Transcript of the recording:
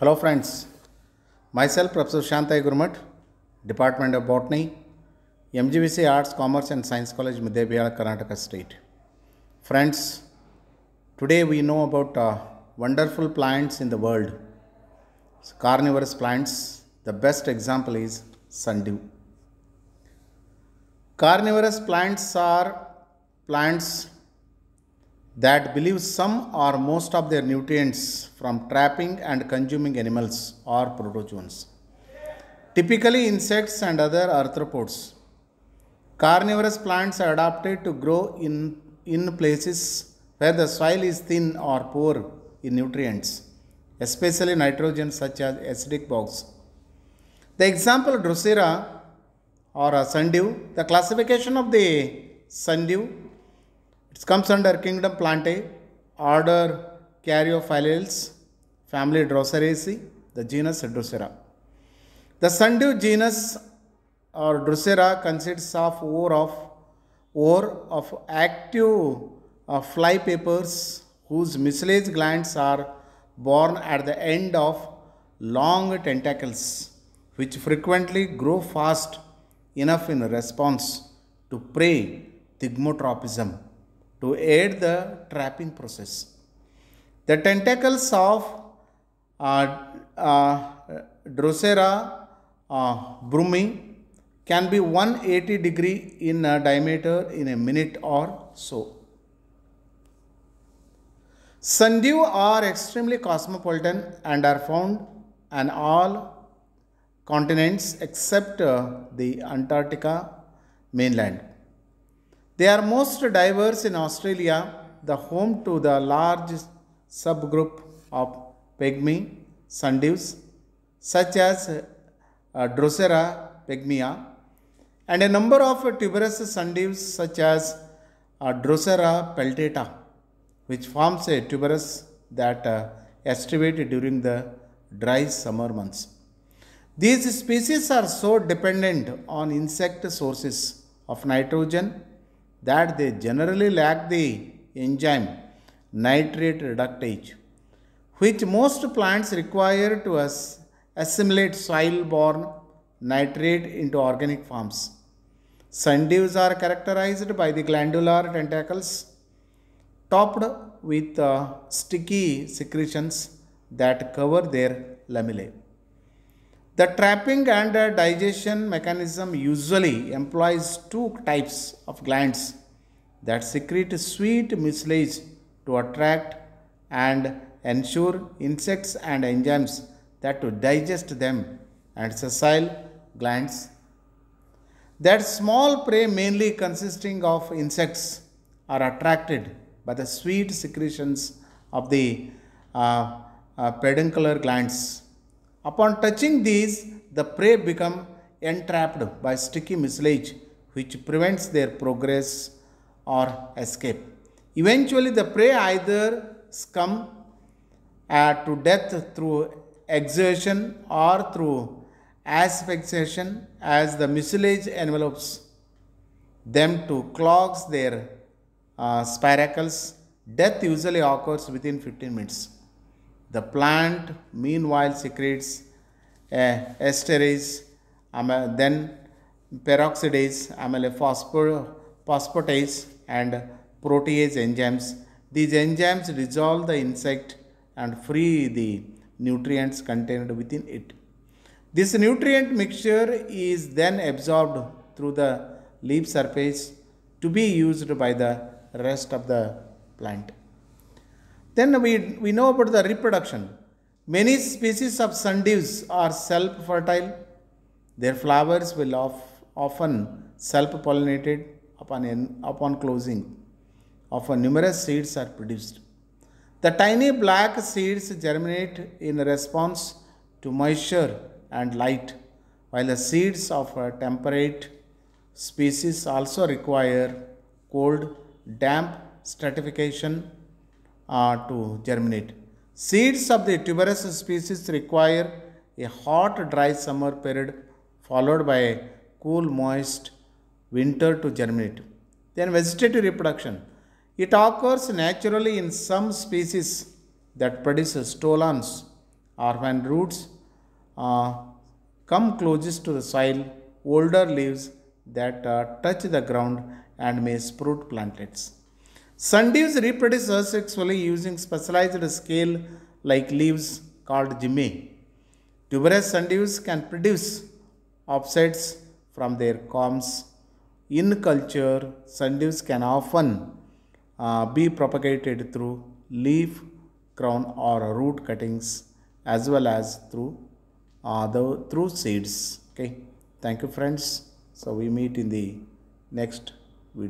Hello friends, myself Professor Shantai Gurmat, Department of Botany, MGVC Arts, Commerce and Science College, Mudebihala, Karnataka State. Friends, today we know about wonderful plants in the world. Carnivorous plants, the best example is sundew. Carnivorous plants are plants that believe some or most of their nutrients from trapping and consuming animals or protozoans, typically insects and other arthropods. Carnivorous plants are adapted to grow in places where the soil is thin or poor in nutrients, especially nitrogen, such as acidic bogs. The example Drosera or a sundew, the classification of the sundew, it comes under kingdom Plantae, order Caryophyllales, family Droseraceae, the genus Drosera. The sundew genus or Drosera consists of ore of active fly papers whose mucilage glands are born at the end of long tentacles, which frequently grow fast enough in response to prey thigmotropism to aid the trapping process. The tentacles of Drosera brumi can be 180-degree in diameter in a minute or so. Sundew are extremely cosmopolitan and are found on all continents except the Antarctica mainland. They are most diverse in Australia, the home to the large subgroup of pygmy sundews such as Drosera pygmea, and a number of tuberous sundews such as Drosera peltata, which forms a tuberous that aestivate during the dry summer months. These species are so dependent on insect sources of nitrogen that they generally lack the enzyme nitrate reductase, which most plants require to assimilate soil-borne nitrate into organic forms. Sundews are characterized by the glandular tentacles topped with sticky secretions that cover their lamellae. The trapping and digestion mechanism usually employs two types of glands that secrete sweet mucilage to attract and ensure insects and enzymes that to digest them, and sessile glands that small prey mainly consisting of insects are attracted by the sweet secretions of the peduncular glands. Upon touching these, the prey become entrapped by sticky mucilage, which prevents their progress or escape. Eventually, the prey either succumb to death through exhaustion or through asphyxiation as the mucilage envelopes them to clogs their spiracles. Death usually occurs within 15 minutes. The plant, meanwhile, secretes esterase, then peroxidase, phosphatase, and protease enzymes. These enzymes dissolve the insect and free the nutrients contained within it. This nutrient mixture is then absorbed through the leaf surface to be used by the rest of the plant. Then we know about the reproduction. Many species of sundews are self-fertile. Their flowers will often self-pollinated upon closing. Often numerous seeds are produced. The tiny black seeds germinate in response to moisture and light, while the seeds of temperate species also require cold, damp stratification to germinate. Seeds of the tuberous species require a hot, dry summer period followed by a cool, moist winter to germinate. Then vegetative reproduction. It occurs naturally in some species that produce stolons or when roots uh, come closest to the soil, older leaves that touch the ground and may sprout plantlets. Sundews reproduce asexually using specialized scale like leaves called gymae. Tuberous sundews can produce offsets from their corms. In culture, sundews can often be propagated through leaf, crown, or root cuttings, as well as through seeds. Okay, thank you, friends. So we meet in the next video.